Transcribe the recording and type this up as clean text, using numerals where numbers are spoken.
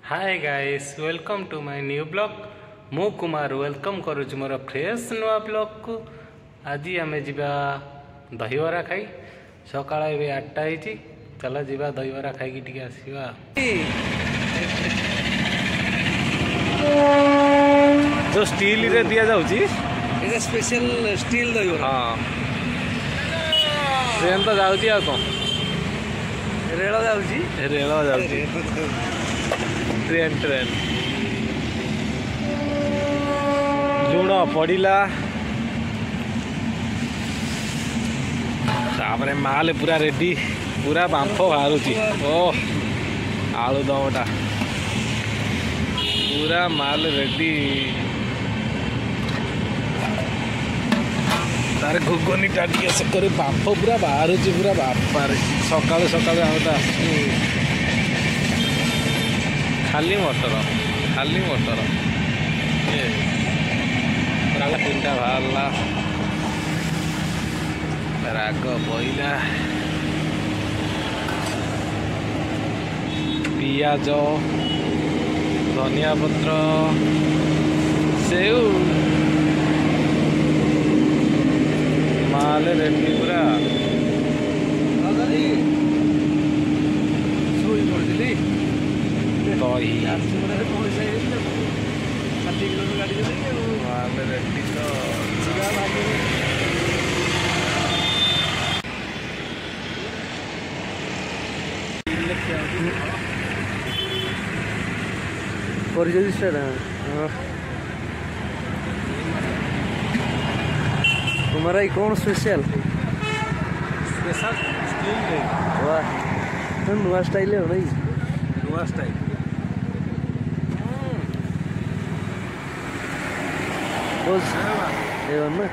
Hi guys, welcome to my new blog. मु Kumar welcome करुच more fresh नुआ blog को। आज आम जा दहीबरा खाई सकाळ ए 8टा होती। चलो जीवा दहीबरा खाई टी आसवा। जो स्टील रे दिया जाउची ये स्पेशल स्टील दहीबरा। हाँ, ट्रेन तो जाउची आ कौन रेल जाउची ट्रेन लुण पड़ा तापर माल पूरा रेडी, पूरा बांफ बाहर। ओ आलू दमटा पूरा माल रेडी। तार घुगुनी टाटी से कर बांफ पूरा बाहर पूरा बापार। सकाल सकाल आमटा खाली मटर तीनटा बाहरला राग बइला पियाज धनिया पत्र सेऊ माल रेडी पूरा। दही माल रेडी तो तुम्हारा कौन स्पेशल वाह नुआ स्टाइल है नहीं नुआ स्टाइल बस ना।